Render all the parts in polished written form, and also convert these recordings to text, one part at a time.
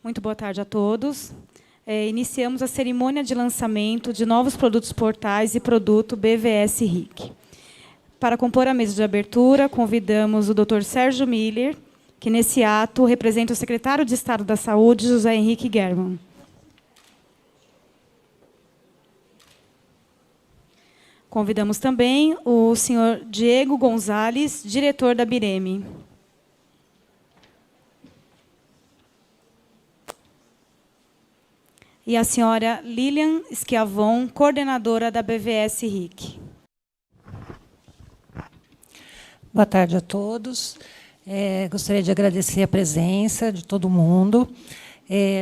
Muito boa tarde a todos. Iniciamos a cerimônia de lançamento de novos produtos portais e produto BVS RIC. Para compor a mesa de abertura, convidamos o Dr. Sérgio Miller, que nesse ato representa o secretário de Estado da Saúde, José Henrique Germann. Convidamos também o senhor Diego Gonzalez, diretor da Bireme. E a senhora Lilian Schiavon, coordenadora da BVS RIC. Boa tarde a todos. Gostaria de agradecer a presença de todo mundo,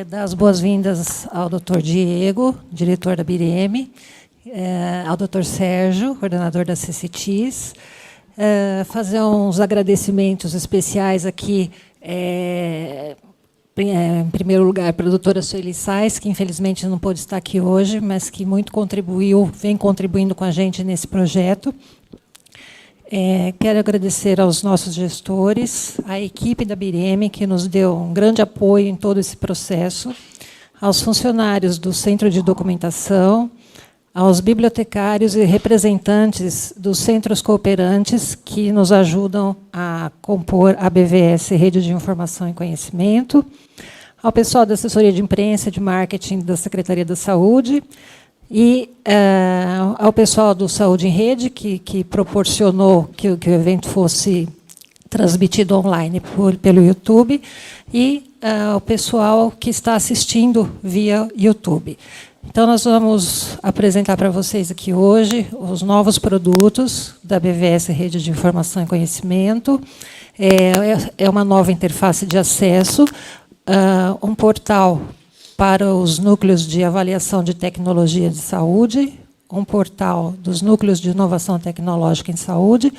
dar as boas-vindas ao Dr. Diego, diretor da Bireme, ao Dr. Sérgio, coordenador da CCTIS, fazer uns agradecimentos especiais aqui, em primeiro lugar, para a doutora Sueli Sais, que infelizmente não pôde estar aqui hoje, mas que muito contribuiu, vem contribuindo com a gente nesse projeto. Quero agradecer aos nossos gestores, à equipe da Bireme, que nos deu um grande apoio em todo esse processo, aos funcionários do Centro de Documentação, aos bibliotecários e representantes dos centros cooperantes que nos ajudam a compor a BVS, Rede de Informação e Conhecimento, ao pessoal da assessoria de imprensa e de marketing da Secretaria da Saúde e ao pessoal do Saúde em Rede, que proporcionou que o evento fosse transmitido online pelo YouTube, e ao pessoal que está assistindo via YouTube. Então, nós vamos apresentar para vocês aqui hoje os novos produtos da BVS Rede de Informação e Conhecimento. É uma nova interface de acesso, um portal para os núcleos de avaliação de tecnologia de saúde, um portal dos núcleos de inovação tecnológica em saúde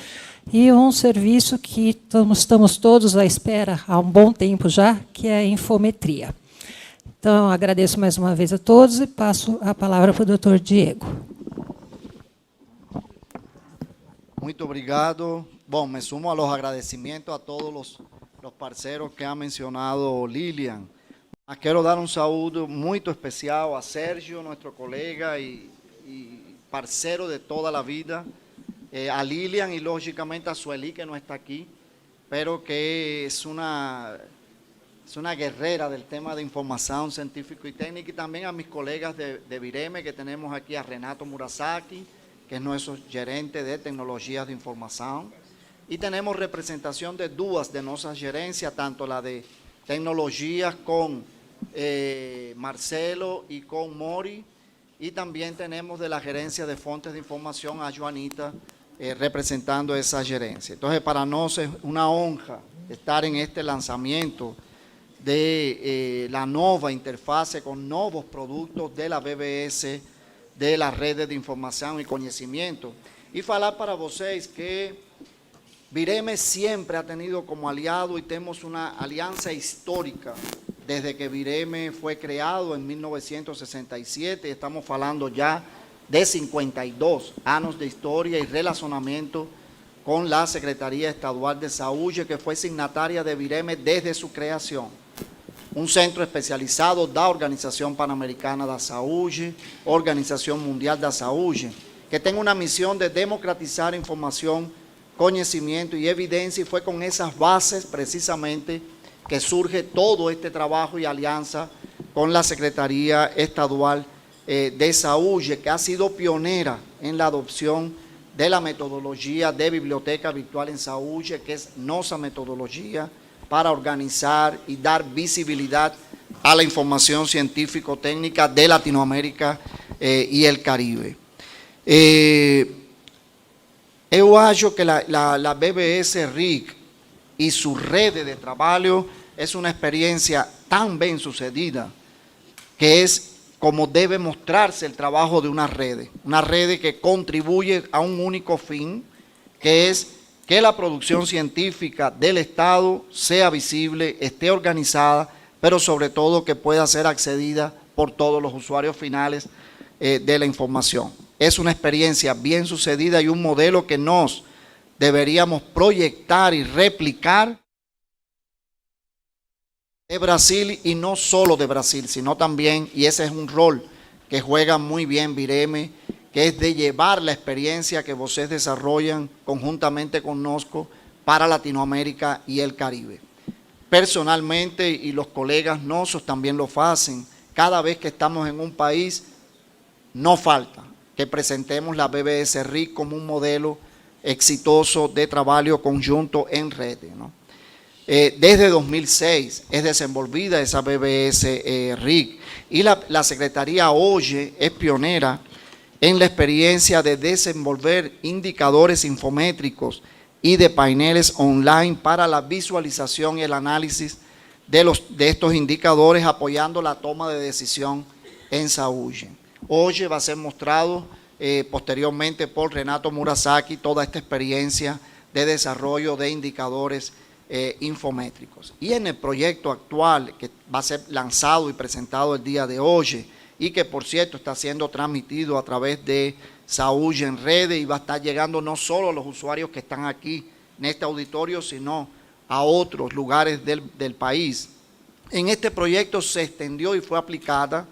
e um serviço que estamos todos à espera há um bom tempo já, que é a infometria. Então, agradeço mais uma vez a todos e passo a palavra para o Dr. Diego. Muito obrigado. Bom, me sumo a los agradecimientos a todos los parceiros que ha mencionado Lilian. Quiero dar un saludo muy especial a Sergio, nuestro colega y parcero de toda la vida, a Lilian y lógicamente a Sueli, que no está aquí, pero que es una guerrera del tema de información científico y técnica, y también a mis colegas de Bireme, que tenemos aquí a Renato Murasaki, que es nuestro gerente de tecnologías de información, y tenemos representación de dos de nuestras gerencias, tanto la de tecnologías con Marcelo y con Mori, y también tenemos de la gerencia de fuentes de información a Joanita, representando esa gerencia. Entonces, para nosotros es una honra estar en este lanzamiento de la nueva interfase con nuevos productos de la BBS, de las redes de información y conocimiento. Y falar para vocês que Bireme siempre ha tenido como aliado y tenemos una alianza histórica desde que Bireme fue creado en 1967. Estamos hablando ya de 52 años de historia y relacionamiento con la Secretaría Estadual de Salud, que fue signataria de Bireme desde su creación. Un centro especializado da Organización Panamericana da Saúde, Organización Mundial da Saúde, que tiene una misión de democratizar información, conocimiento y evidencia, y fue con esas bases precisamente que surge todo este trabajo y alianza con la Secretaría Estadual de Salud, que ha sido pionera en la adopción de la metodología de biblioteca virtual en salud, que es nuestra metodología para organizar y dar visibilidad a la información científico-técnica de Latinoamérica y el Caribe. Eu acho que la BBS RIC y su red de trabajo es una experiencia tan bien sucedida que es como debe mostrarse el trabajo de una red que contribuye a un único fin, que es que la producción científica del Estado sea visible, esté organizada, pero sobre todo que pueda ser accedida por todos los usuarios finales de la información. Es una experiencia bien sucedida y un modelo que nos deberíamos proyectar y replicar de Brasil, y no solo de Brasil, sino también, y ese es un rol que juega muy bien Bireme, que es de llevar la experiencia que ustedes desarrollan conjuntamente con NOSCO para Latinoamérica y el Caribe. Personalmente, y los colegas NOSCO también lo hacen, cada vez que estamos en un país, no falta que presentemos la BBS RIC como un modelo exitoso de trabajo conjunto en redes, ¿no? Desde 2006 es desenvolvida esa BBS RIC y la Secretaría hoy es pionera en la experiencia de desenvolver indicadores infométricos y de paneles online para la visualización y el análisis de estos indicadores, apoyando la toma de decisión en Saúl. Hoy va a ser mostrado posteriormente por Renato Murasaki toda esta experiencia de desarrollo de indicadores infométricos. Y en el proyecto actual que va a ser lanzado y presentado el día de hoy, y que por cierto está siendo transmitido a través de Saúl en redes y va a estar llegando no solo a los usuarios que están aquí en este auditorio, sino a otros lugares del país. En este proyecto se extendió y fue aplicada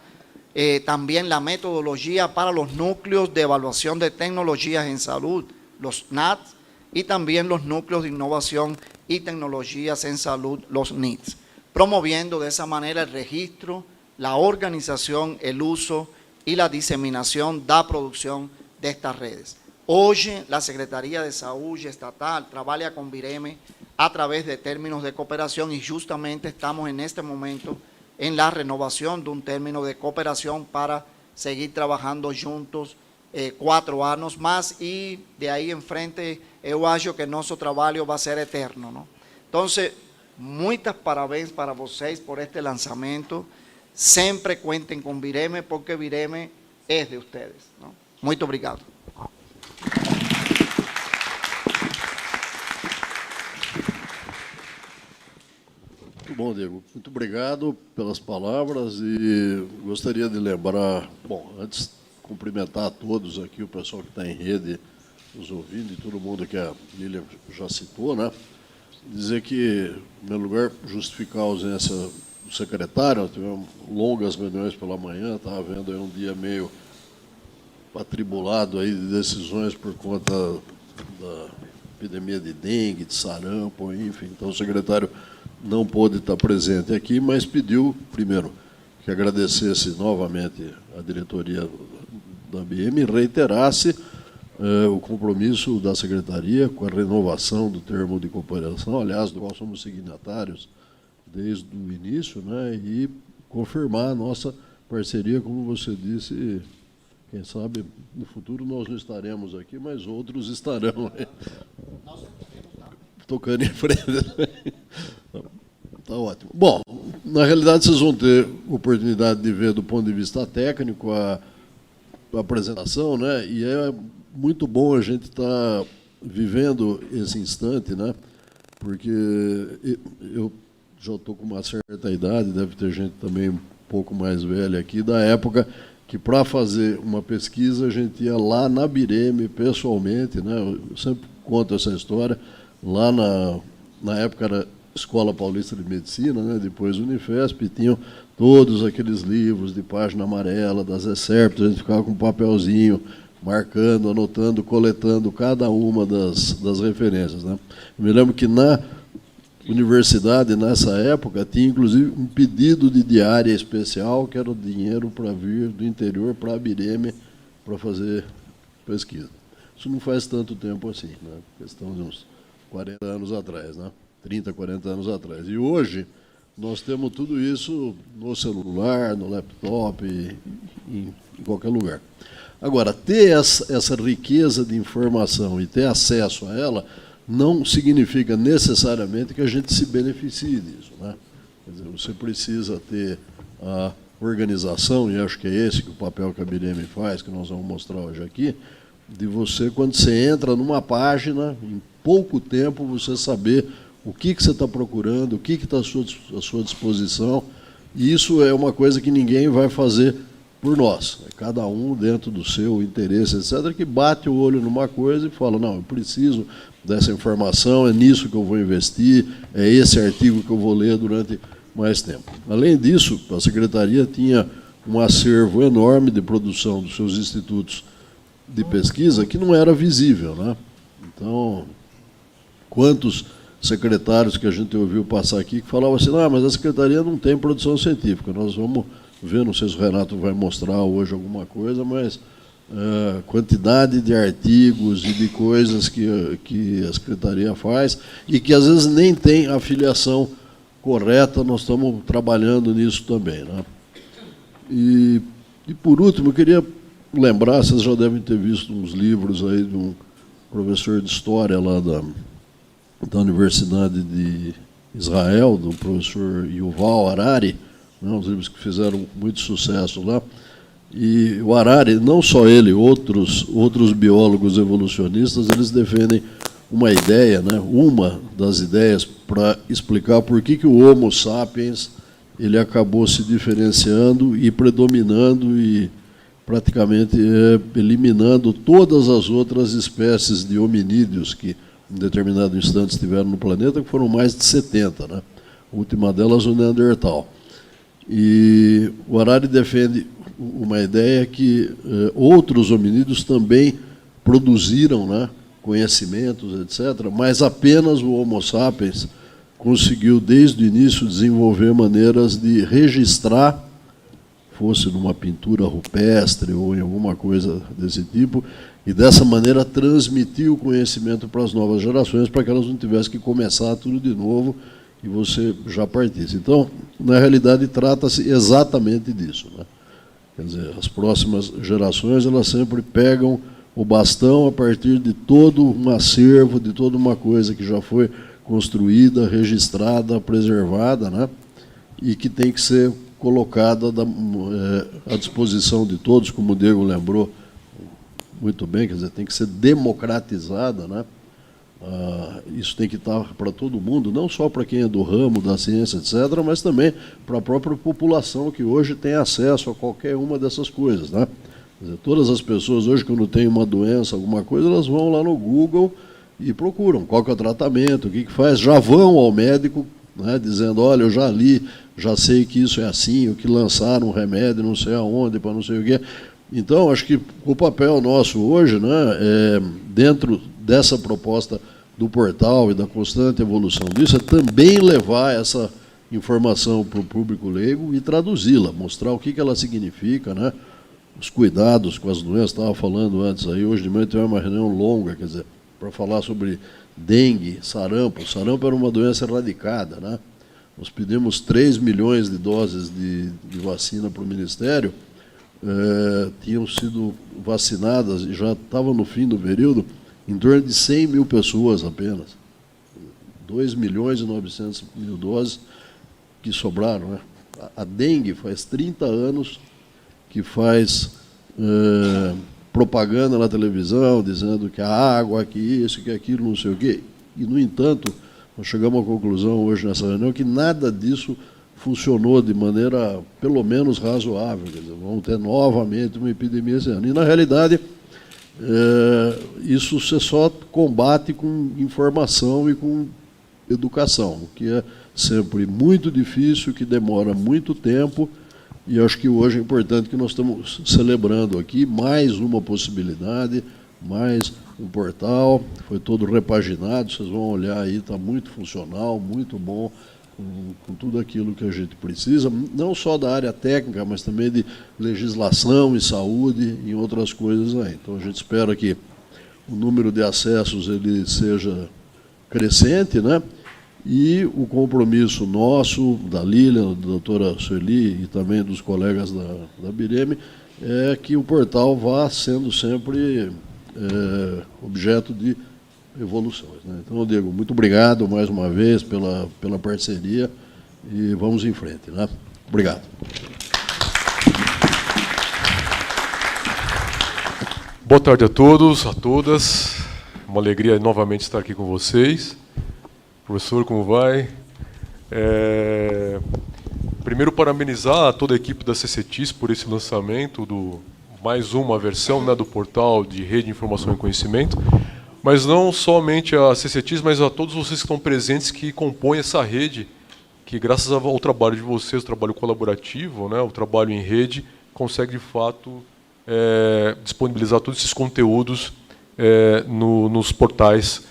también la metodología para los núcleos de evaluación de tecnologías en salud, los NATS, y también los núcleos de innovación y tecnologías en salud, los NITS, promoviendo de esa manera el registro, la organización, el uso y la diseminación de la producción de estas redes. Hoy la Secretaría de Salud Estatal trabaja con Bireme a través de términos de cooperación y justamente estamos en este momento en la renovación de un término de cooperación para seguir trabajando juntos 4 años más, y de ahí en frente yo acho que nuestro trabajo va a ser eterno, ¿no? Entonces, muchas parabéns para vocês por este lanzamiento. Siempre cuenten con Bireme, porque Bireme es de ustedes, ¿no? Muito obrigado. Muito bom, Diego. Muito obrigado pelas palavras e gostaria de lembrar, bom, antes cumprimentar a todos aqui, o pessoal que está em rede nos ouvindo e todo mundo que a Lilian já citou, né? Dizer que, em meu lugar, justificar a ausência do secretário. Nós tivemos longas reuniões pela manhã, estava vendo aí um dia meio atribulado aí de decisões por conta da epidemia de dengue, de sarampo, enfim. Então, o secretário não pôde estar presente aqui, mas pediu, primeiro, que agradecesse novamente a diretoria da BM e reiterasse o compromisso da Secretaria com a renovação do termo de cooperação, aliás, do qual somos signatários desde o início, né, e confirmar a nossa parceria, como você disse. Quem sabe no futuro nós não estaremos aqui, mas outros estarão tocando em frente. Está ótimo. Bom, na realidade vocês vão ter oportunidade de ver do ponto de vista técnico a apresentação, né? E é muito bom a gente estar vivendo esse instante, né? Porque eu já estou com uma certa idade, deve ter gente também um pouco mais velha aqui, da época que para fazer uma pesquisa a gente ia lá na Bireme pessoalmente, né? Eu sempre conto essa história. Lá na época era Escola Paulista de Medicina, né? Depois Unifesp, tinham todos aqueles livros de página amarela, das ESERPs, a gente ficava com um papelzinho, marcando, anotando, coletando cada uma das referências, né? Eu me lembro que na universidade, nessa época, tinha inclusive um pedido de diária especial, que era o dinheiro para vir do interior para a Bireme para fazer pesquisa. Isso não faz tanto tempo assim, né? Questão de uns 40 anos atrás, né? 30, 40 anos atrás. E hoje nós temos tudo isso no celular, no laptop, em qualquer lugar. Agora, ter essa riqueza de informação e ter acesso a ela não significa necessariamente que a gente se beneficie disso, né? Quer dizer, você precisa ter a organização, e acho que é esse que o papel que a Bireme faz, que nós vamos mostrar hoje aqui, de você, quando você entra numa página, em pouco tempo você saber o que você está procurando, o que está à sua disposição, e isso é uma coisa que ninguém vai fazer por nós. É cada um dentro do seu interesse, etc., que bate o olho numa coisa e fala, não, eu preciso dessa informação, é nisso que eu vou investir, é esse artigo que eu vou ler durante mais tempo. Além disso, a Secretaria tinha um acervo enorme de produção dos seus institutos de pesquisa que não era visível, né? Então, quantos secretários que a gente ouviu passar aqui que falavam assim, mas a Secretaria não tem produção científica, nós vamos ver, não sei se o Renato vai mostrar hoje alguma coisa, mas quantidade de artigos e de coisas que a Secretaria faz e que às vezes nem tem afiliação correta, nós estamos trabalhando nisso também, né? E por último, eu queria lembrar, vocês já devem ter visto uns livros aí de um professor de História lá da Universidade de Israel, do professor Yuval Harari, né, uns livros que fizeram muito sucesso lá. E o Harari, não só ele, outros biólogos evolucionistas, eles defendem uma ideia, né, uma das ideias para explicar por que o Homo sapiens ele acabou se diferenciando e predominando e praticamente eliminando todas as outras espécies de hominídeos que, em determinado instante, estiveram no planeta, que foram mais de 70, né? A última delas, o Neandertal. E o Harari defende uma ideia que outros hominídeos também produziram, né, conhecimentos, etc., mas apenas o Homo sapiens conseguiu, desde o início, desenvolver maneiras de registrar, fosse numa pintura rupestre ou em alguma coisa desse tipo, e dessa maneira transmitir o conhecimento para as novas gerações, para que elas não tivessem que começar tudo de novo e você já partisse. Então, na realidade, trata-se exatamente disso, né? Quer dizer, as próximas gerações, elas sempre pegam o bastão a partir de todo um acervo, de toda uma coisa que já foi construída, registrada, preservada, né? E que tem que ser colocada à disposição de todos, como o Diego lembrou muito bem, quer dizer, tem que ser democratizada, né? Isso tem que estar para todo mundo, não só para quem é do ramo da ciência, etc., mas também para a própria população que hoje tem acesso a qualquer uma dessas coisas, né? Quer dizer, todas as pessoas hoje, quando têm uma doença, alguma coisa, elas vão lá no Google e procuram qual que é o tratamento, o que faz, já vão ao médico, né, dizendo, olha, eu já li, já sei que isso é assim, o que lançaram um remédio, não sei aonde, para não sei o quê. Então, acho que o papel nosso hoje, né, dentro dessa proposta do portal e da constante evolução disso, é também levar essa informação para o público leigo e traduzi-la, mostrar o que ela significa, né, os cuidados com as doenças, estava falando antes aí, hoje de manhã teve uma reunião longa, quer dizer, para falar sobre dengue, sarampo. Sarampo era uma doença erradicada, né? Nós pedimos 3 milhões de doses de vacina para o Ministério, tinham sido vacinadas, e já estava no fim do período, em torno de 100 mil pessoas apenas. 2 milhões e 900 mil doses que sobraram, né? A dengue faz 30 anos que faz propaganda na televisão, dizendo que a água, que isso, que aquilo, não sei o quê. E, no entanto, nós chegamos à conclusão hoje nessa reunião que nada disso funcionou de maneira, pelo menos, razoável. Quer dizer, vamos ter novamente uma epidemia esse ano. E, na realidade, isso você só combate com informação e com educação, o que é sempre muito difícil, que demora muito tempo. E acho que hoje é importante que nós estamos celebrando aqui mais uma possibilidade, mais um portal, foi todo repaginado, vocês vão olhar aí, está muito funcional, muito bom, com tudo aquilo que a gente precisa, não só da área técnica, mas também de legislação e saúde e outras coisas aí. Então a gente espera que o número de acessos ele seja crescente, né? E o compromisso nosso, da Lilian, da doutora Sueli e também dos colegas da BIREME, é que o portal vá sendo sempre objeto de evoluções, né? Então, Diego, muito obrigado mais uma vez pela parceria e vamos em frente, né? Obrigado. Boa tarde a todos, a todas. Uma alegria novamente estar aqui com vocês. Professor, como vai? Primeiro, parabenizar a toda a equipe da CCTIS por esse lançamento do mais uma versão, né, do portal de Rede de Informação e Conhecimento, mas não somente a CCTIS, mas a todos vocês que estão presentes, que compõem essa rede que graças ao trabalho de vocês, o trabalho colaborativo, né, o trabalho em rede, consegue de fato disponibilizar todos esses conteúdos nos portais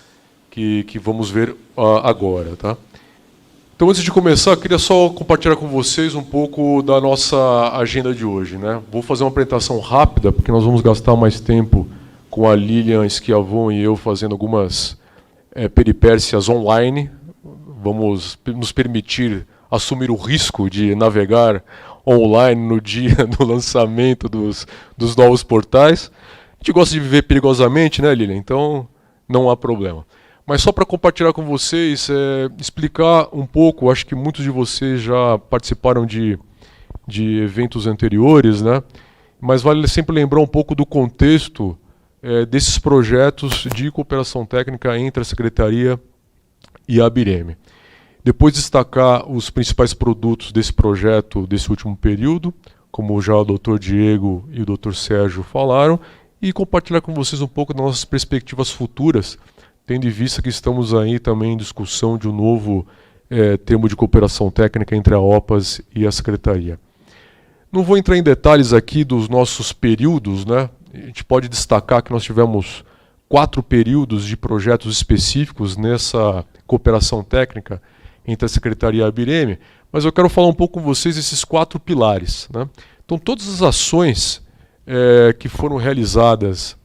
que vamos ver agora. Tá? Então, antes de começar, eu queria só compartilhar com vocês um pouco da nossa agenda de hoje. Né? Vou fazer uma apresentação rápida, porque nós vamos gastar mais tempo com a Lilian Schiavon e eu fazendo algumas peripécias online. Vamos nos permitir assumir o risco de navegar online no dia do lançamento dos novos portais. A gente gosta de viver perigosamente, né, Lilian? Então, não há problema. Mas só para compartilhar com vocês, explicar um pouco, acho que muitos de vocês já participaram de eventos anteriores, né? Mas vale sempre lembrar um pouco do contexto desses projetos de cooperação técnica entre a Secretaria e a ABIREME. Depois destacar os principais produtos desse projeto, desse último período, como já o Dr. Diego e o Dr. Sérgio falaram, e compartilhar com vocês um pouco das nossas perspectivas futuras, tendo em vista que estamos aí também em discussão de um novo termo de cooperação técnica entre a OPAS e a Secretaria. Não vou entrar em detalhes aqui dos nossos períodos, né? A gente pode destacar que nós tivemos 4 períodos de projetos específicos nessa cooperação técnica entre a Secretaria e a ABIREME, mas eu quero falar um pouco com vocês desses 4 pilares. Né? Então, todas as ações que foram realizadas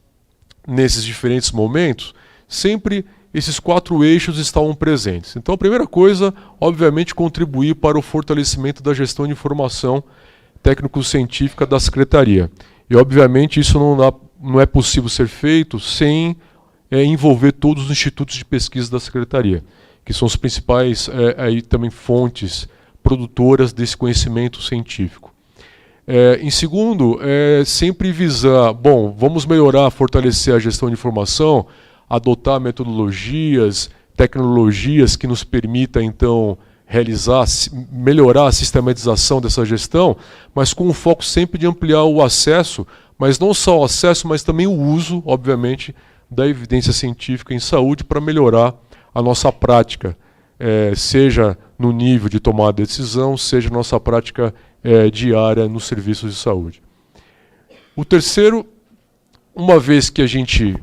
nesses diferentes momentos, sempre esses 4 eixos estavam presentes. Então, a primeira coisa, obviamente, contribuir para o fortalecimento da gestão de informação técnico-científica da Secretaria. E, obviamente, isso não é possível ser feito sem envolver todos os institutos de pesquisa da Secretaria, que são os principais aí também fontes produtoras desse conhecimento científico. Em segundo, sempre visar, vamos melhorar, fortalecer a gestão de informação, adotar metodologias, tecnologias que nos permitam, então, melhorar a sistematização dessa gestão, mas com o foco sempre de ampliar o acesso, mas não só o acesso, mas também o uso, obviamente, da evidência científica em saúde para melhorar a nossa prática, seja no nível de tomada de decisão, seja a nossa prática diária nos serviços de saúde. O terceiro, uma vez que a gente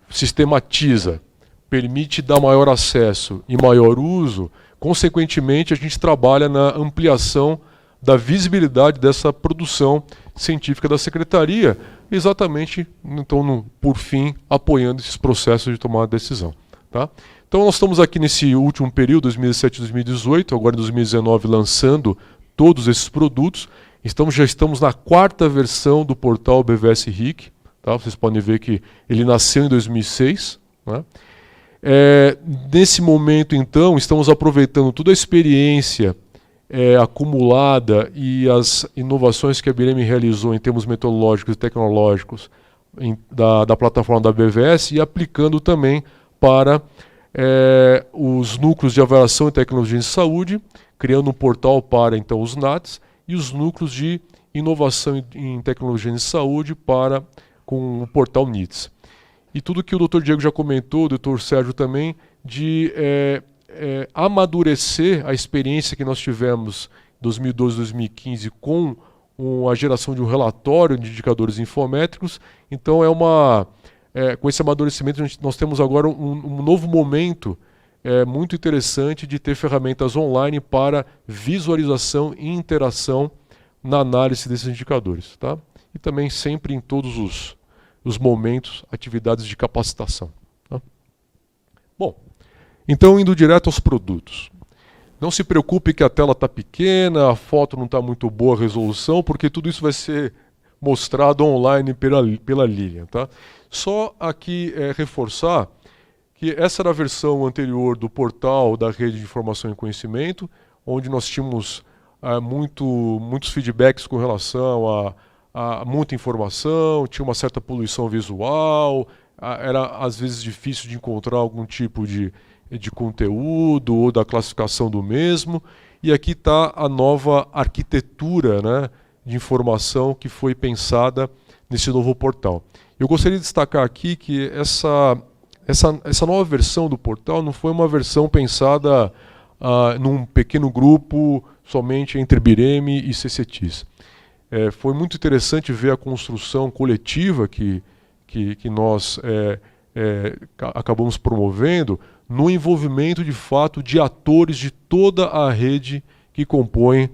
sistematiza, permite dar maior acesso e maior uso, consequentemente a gente trabalha na ampliação da visibilidade dessa produção científica da Secretaria, exatamente, então, por fim, apoiando esses processos de tomada de decisão. Tá? Então nós estamos aqui nesse último período, 2017 e 2018, agora em 2019 lançando todos esses produtos. Já estamos na 4ª versão do portal BVS RIC. Tá? Vocês podem ver que ele nasceu em 2006. Né? Nesse momento, então, estamos aproveitando toda a experiência acumulada e as inovações que a ABIREME realizou em termos metodológicos e tecnológicos da plataforma da BVS e aplicando também para os núcleos de avaliação e tecnologia de saúde, criando um portal para, então, os NATs, e os núcleos de inovação em tecnologia de saúde com o portal NITS. E tudo que o Dr. Diego já comentou, o Dr. Sérgio também, de amadurecer a experiência que nós tivemos em 2012 e 2015 com a geração de um relatório de indicadores infométricos. Então, com esse amadurecimento, nós temos agora um novo momento muito interessante de ter ferramentas online para visualização e interação na análise desses indicadores. Tá? E também sempre em todos os momentos, atividades de capacitação. Tá? Bom, então indo direto aos produtos. Não se preocupe que a tela está pequena, a foto não está muito boa, a resolução, porque tudo isso vai ser mostrado online pela Lilian. Tá? Só aqui reforçar que essa era a versão anterior do portal da Rede de Informação e Conhecimento, onde nós tínhamos muitos feedbacks com relação a muita informação, tinha uma certa poluição visual, era às vezes difícil de encontrar algum tipo de conteúdo ou da classificação do mesmo. E aqui está a nova arquitetura, né, de informação que foi pensada nesse novo portal. Eu gostaria de destacar aqui que essa nova versão do portal não foi uma versão pensada num pequeno grupo, somente entre BIREME e CCTIS. Foi muito interessante ver a construção coletiva que nós acabamos promovendo, no envolvimento de fato de atores de toda a rede que compõe,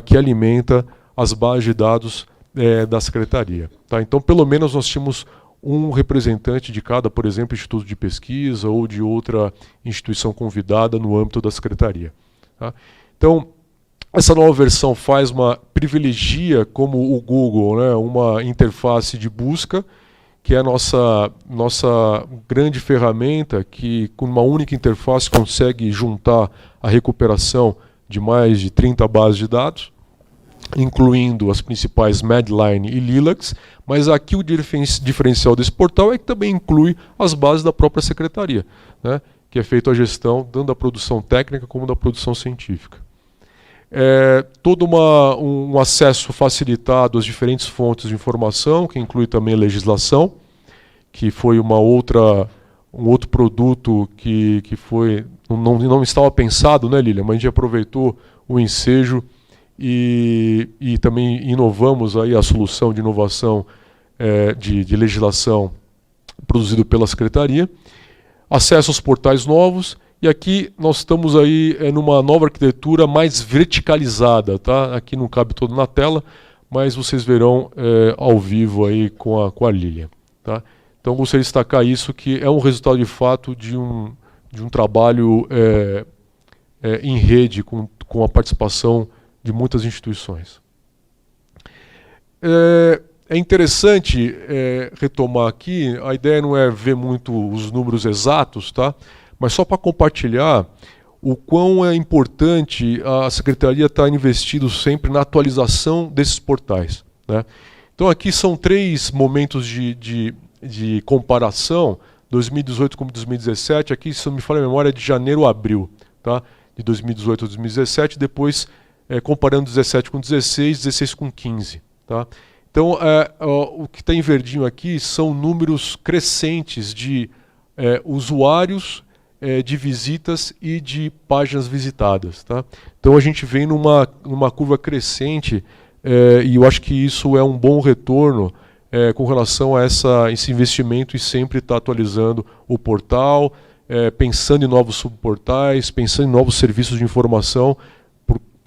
que alimenta as bases de dados da Secretaria. Tá? Então, pelo menos nós tínhamos um representante de cada, por exemplo, instituto de pesquisa ou de outra instituição convidada no âmbito da Secretaria. Tá? Então, essa nova versão privilegia, como o Google, né, uma interface de busca, que é a nossa grande ferramenta, que com uma única interface consegue juntar a recuperação de mais de 30 bases de dados, incluindo as principais Medline e Lilacs, mas aqui o diferencial desse portal é que também inclui as bases da própria Secretaria, né, que é feita a gestão tanto da produção técnica como da produção científica. Todo um acesso facilitado às diferentes fontes de informação, que inclui também a legislação, que foi um outro produto que não estava pensado, né, Lília? Mas a gente aproveitou o ensejo e também inovamos aí a solução de inovação de legislação produzido pela Secretaria. Acesso aos portais novos. E aqui nós estamos aí numa nova arquitetura mais verticalizada, tá? Aqui não cabe todo na tela, mas vocês verão ao vivo aí com a Lília. Tá? Então gostaria de destacar isso, que é um resultado de fato de um trabalho em rede com a participação de muitas instituições. É interessante retomar aqui, a ideia não é ver muito os números exatos, tá? Mas só para compartilhar o quão é importante a Secretaria estar investindo sempre na atualização desses portais. Né? Então aqui são 3 momentos de comparação, 2018 com 2017, aqui, se não me falha a memória, é de janeiro a abril, tá? De 2018 a 2017, depois comparando 17 com 16, 16 com 15. Tá? Então o que está em verdinho aqui são números crescentes de usuários, de visitas e de páginas visitadas. Tá? Então a gente vem numa curva crescente e eu acho que isso é um bom retorno com relação a esse investimento e sempre estar atualizando o portal, pensando em novos subportais, pensando em novos serviços de informação,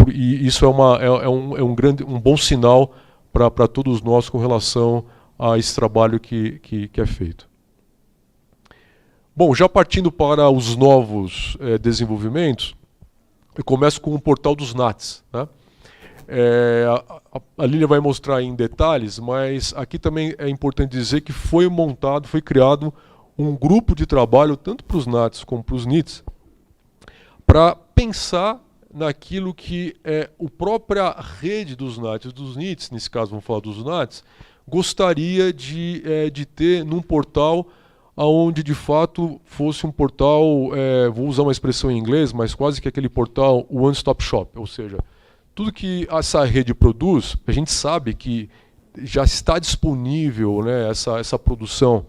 e isso é um bom sinal para todos nós com relação a esse trabalho que é feito. Bom, já partindo para os novos desenvolvimentos, eu começo com o portal dos NATs. Né? A Lília vai mostrar em detalhes, mas aqui também é importante dizer que foi criado um grupo de trabalho, tanto para os NATs como para os NITs, para pensar naquilo que a própria rede dos NATs e dos NITs, nesse caso vamos falar dos NATs, gostaria de ter num portal onde de fato fosse um portal, vou usar uma expressão em inglês, mas quase que aquele portal one-stop shop, ou seja, tudo que essa rede produz, a gente sabe que já está disponível, né, essa produção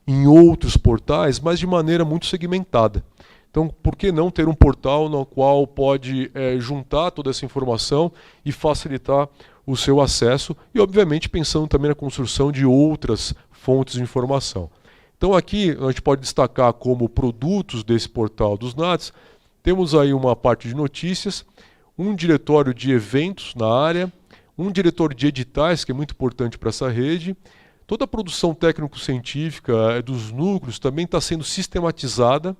em outros portais, mas de maneira muito segmentada. Então, por que não ter um portal no qual pode juntar toda essa informação e facilitar o seu acesso e, obviamente, pensando também na construção de outras fontes de informação. Então aqui a gente pode destacar como produtos desse portal dos NATs, temos aí uma parte de notícias, um diretório de eventos na área, um diretório de editais, que é muito importante para essa rede, toda a produção técnico-científica dos núcleos também está sendo sistematizada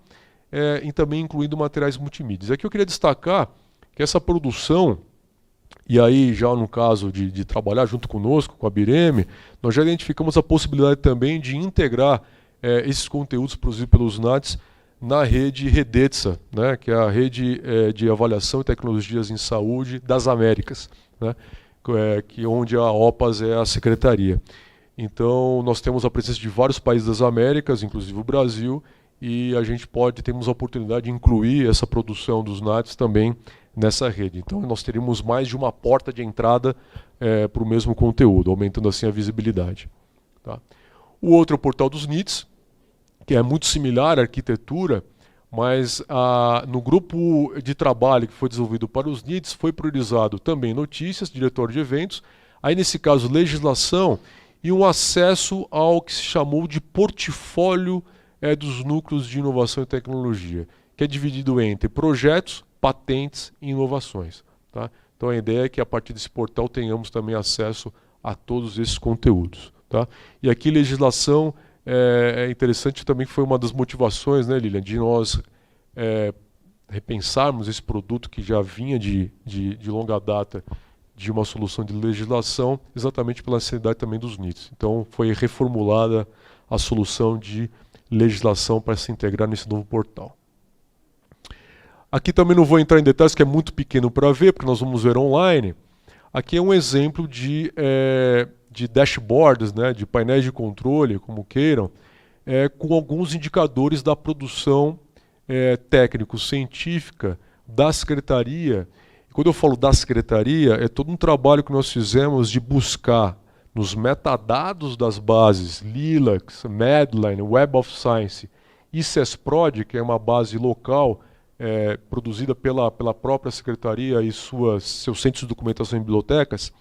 e também incluindo materiais multimídias. Aqui eu queria destacar que essa produção, e aí já no caso de trabalhar junto conosco, com a BIREME, nós já identificamos a possibilidade também de integrar esses conteúdos produzidos pelos NATs na rede REDETSA, né, que é a rede de avaliação e tecnologias em saúde das Américas, né, onde a OPAS é a secretaria. Então nós temos a presença de vários países das Américas, inclusive o Brasil, e temos a oportunidade de incluir essa produção dos NATs também nessa rede. Então nós teríamos mais de uma porta de entrada para o mesmo conteúdo, aumentando assim a visibilidade. Tá? O outro é o portal dos NITs, que é muito similar à arquitetura, Mas no grupo de trabalho que foi desenvolvido para os NITs, foi priorizado também notícias, diretório de eventos, aí nesse caso legislação e um acesso ao que se chamou de portfólio dos núcleos de inovação e tecnologia, que é dividido entre projetos, patentes e inovações. Tá? Então a ideia é que a partir desse portal tenhamos também acesso a todos esses conteúdos. Tá? E aqui legislação é interessante também, que foi uma das motivações, né, Lilian, de nós repensarmos esse produto que já vinha de longa data de uma solução de legislação, exatamente pela necessidade também dos NITs. Então foi reformulada a solução de legislação para se integrar nesse novo portal. Aqui também não vou entrar em detalhes, que é muito pequeno para ver, porque nós vamos ver online. Aqui é um exemplo de dashboards, né, de painéis de controle, como queiram, com alguns indicadores da produção técnico-científica da Secretaria. E quando eu falo da Secretaria, é todo um trabalho que nós fizemos de buscar nos metadados das bases Lilacs, Medline, Web of Science e CESPROD, que é uma base local produzida pela própria Secretaria e seus centros de documentação e bibliotecas,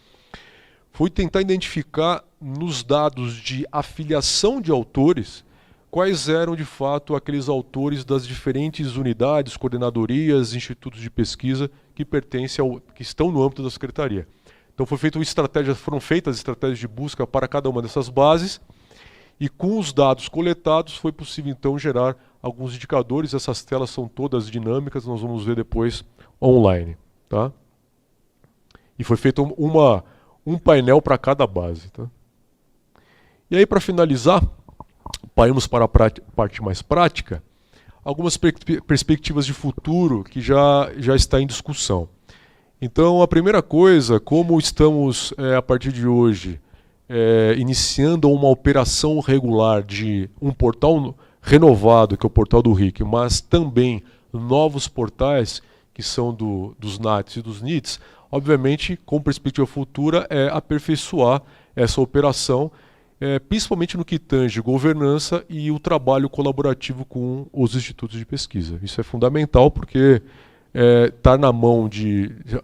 foi tentar identificar nos dados de afiliação de autores quais eram de fato aqueles autores das diferentes unidades, coordenadorias, institutos de pesquisa que que estão no âmbito da Secretaria. Então foram feitas estratégias de busca para cada uma dessas bases, e com os dados coletados foi possível então gerar alguns indicadores. Essas telas são todas dinâmicas, nós vamos ver depois online. Tá? E foi feito um painel para cada base. Tá? E aí, para finalizar, paramos para a parte mais prática, algumas perspectivas de futuro que já está em discussão. Então, a primeira coisa, como estamos, a partir de hoje, iniciando uma operação regular de um portal renovado, que é o portal do RIC, mas também novos portais, que são dos NATs e dos NITs, obviamente, com perspectiva futura, é aperfeiçoar essa operação, principalmente no que tange governança e o trabalho colaborativo com os institutos de pesquisa. Isso é fundamental, porque estar na mão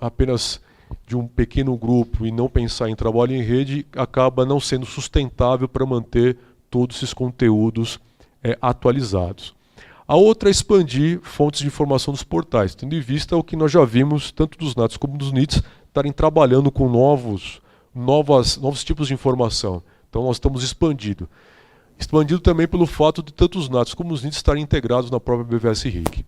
apenas de um pequeno grupo e não pensar em trabalho em rede acaba não sendo sustentável para manter todos esses conteúdos atualizados. A outra é expandir fontes de informação dos portais, tendo em vista o que nós já vimos, tanto dos NATs como dos NITs, estarem trabalhando com novos tipos de informação. Então nós estamos expandindo. Expandido também pelo fato de tanto os NATs como os NITs estarem integrados na própria BVS RIC.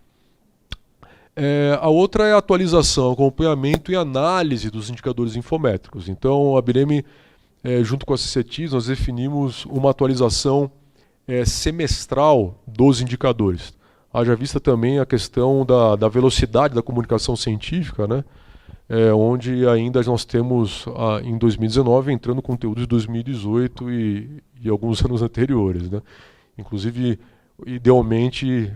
A outra é a atualização, acompanhamento e análise dos indicadores infométricos. Então a BIREME, junto com a CCTIS, nós definimos uma atualização semestral dos indicadores. Haja vista também a questão da velocidade da comunicação científica, né? Onde ainda nós temos, em 2019, entrando conteúdo de 2018 e alguns anos anteriores. Né? Inclusive, idealmente,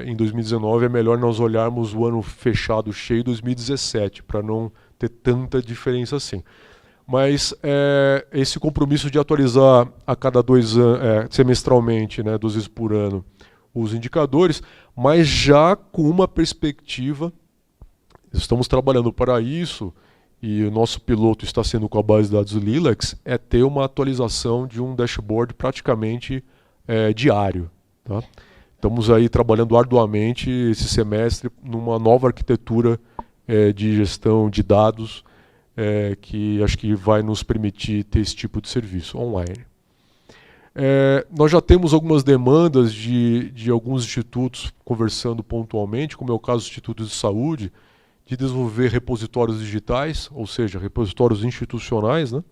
em 2019 é melhor nós olharmos o ano fechado cheio 2017, para não ter tanta diferença assim. Mas esse compromisso de atualizar a cada 2 anos, semestralmente, né, 2 vezes por ano, os indicadores, mas já com uma perspectiva. Estamos trabalhando para isso, e o nosso piloto está sendo com a base de dados Lilacs, ter uma atualização de um dashboard praticamente diário. Tá? Estamos aí trabalhando arduamente esse semestre numa nova arquitetura de gestão de dados, que acho que vai nos permitir ter esse tipo de serviço online. Nós já temos algumas demandas de alguns institutos conversando pontualmente, como é o caso dos institutos de saúde, de desenvolver repositórios digitais, ou seja, repositórios institucionais, né?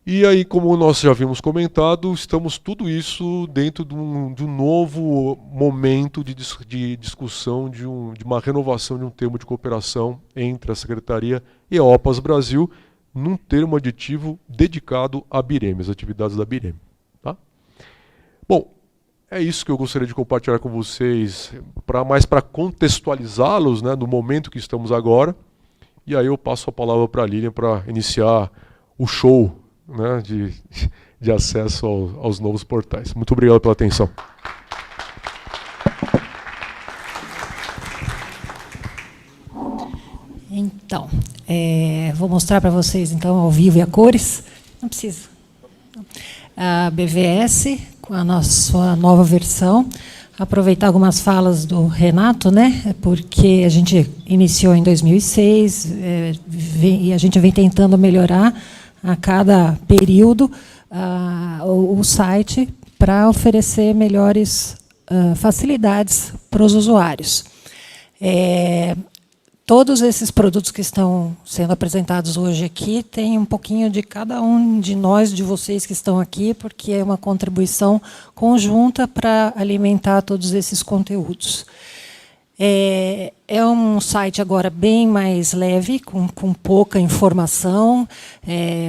E aí, como nós já havíamos comentado, estamos tudo isso dentro de um novo momento de discussão, de uma renovação de um termo de cooperação entre a Secretaria e a OPAS Brasil, num termo aditivo dedicado à BIREME, as atividades da BIREME. Tá? Bom, é isso que eu gostaria de compartilhar com vocês, mais para contextualizá-los, né, no momento que estamos agora. E aí eu passo a palavra para a Lilian para iniciar o show, né, de acesso aos novos portais. Muito obrigado pela atenção. Então, vou mostrar para vocês, então, ao vivo e a cores. Não precisa. A BVS, com a sua nova versão. Aproveitar algumas falas do Renato, né? Porque a gente iniciou em 2006 e a gente vem tentando melhorar a cada período o site para oferecer melhores facilidades para os usuários. Todos esses produtos que estão sendo apresentados hoje aqui têm um pouquinho de cada um de nós, de vocês que estão aqui, porque é uma contribuição conjunta para alimentar todos esses conteúdos. É um site agora bem mais leve, com pouca informação,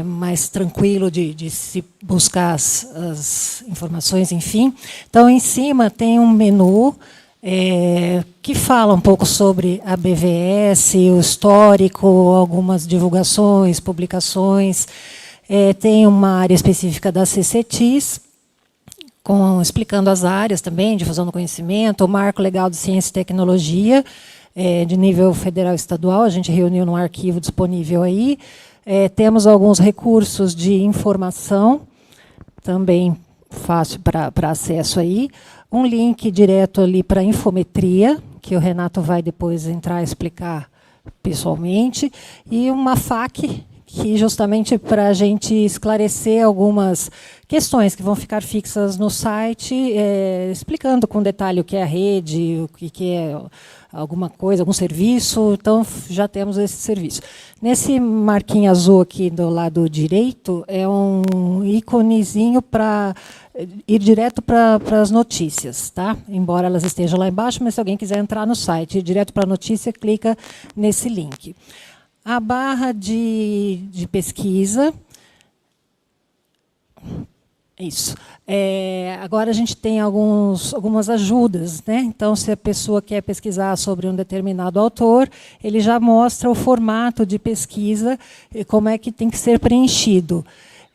mais tranquilo de se buscar as informações, enfim. Então, em cima tem um menu que fala um pouco sobre a BVS, o histórico, algumas divulgações, publicações. Tem uma área específica da CCTIS, explicando as áreas também, difusão do conhecimento, o marco legal de ciência e tecnologia, de nível federal e estadual, a gente reuniu num arquivo disponível aí. Temos alguns recursos de informação, também fácil para acesso aí. Um link direto ali para a infometria, que o Renato vai depois entrar e explicar pessoalmente, e uma FAQ, que justamente para a gente esclarecer algumas questões que vão ficar fixas no site, explicando com detalhe o que é a rede, o que é alguma coisa, algum serviço. Então, já temos esse serviço. Nesse marquinho azul aqui do lado direito, é um íconezinho para ir direto para as notícias, tá? Embora elas estejam lá embaixo, mas se alguém quiser entrar no site, ir direto para a notícia, clica nesse link. A barra de pesquisa. Isso. Agora a gente tem algumas ajudas, né? Então, se a pessoa quer pesquisar sobre um determinado autor, ele já mostra o formato de pesquisa e como é que tem que ser preenchido.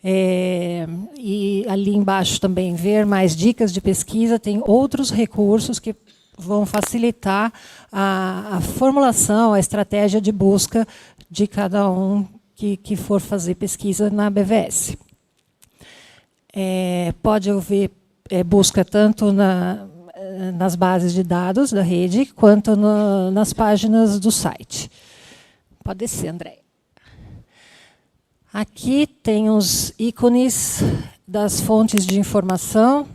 E ali embaixo também, ver mais dicas de pesquisa, tem outros recursos que vão facilitar a formulação, a estratégia de busca de cada um que for fazer pesquisa na BVS. Pode haver busca tanto nas bases de dados da rede, quanto nas páginas do site. Pode descer, André. Aqui tem os ícones das fontes de informação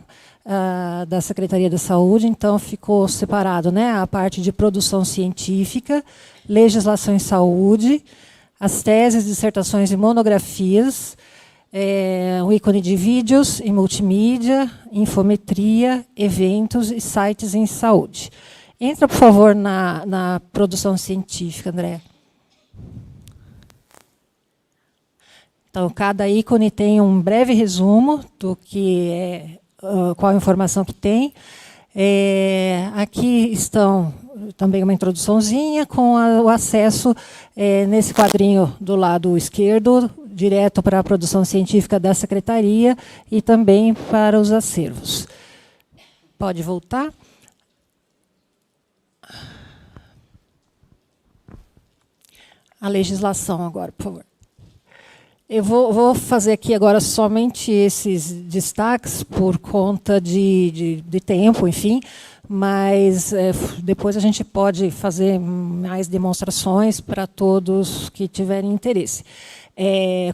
da Secretaria da Saúde, então ficou separado, né, a parte de produção científica, legislação em saúde, as teses, dissertações e monografias, um ícone de vídeos e multimídia, infometria, eventos e sites em saúde. Entra, por favor, na produção científica, André. Então, cada ícone tem um breve resumo do que qual a informação que tem. Aqui estão também uma introduçãozinha com o acesso nesse quadrinho do lado esquerdo, direto para a produção científica da Secretaria e também para os acervos. Pode voltar. A legislação agora, por favor. Eu vou fazer aqui agora somente esses destaques por conta de tempo, enfim, mas depois a gente pode fazer mais demonstrações para todos que tiverem interesse.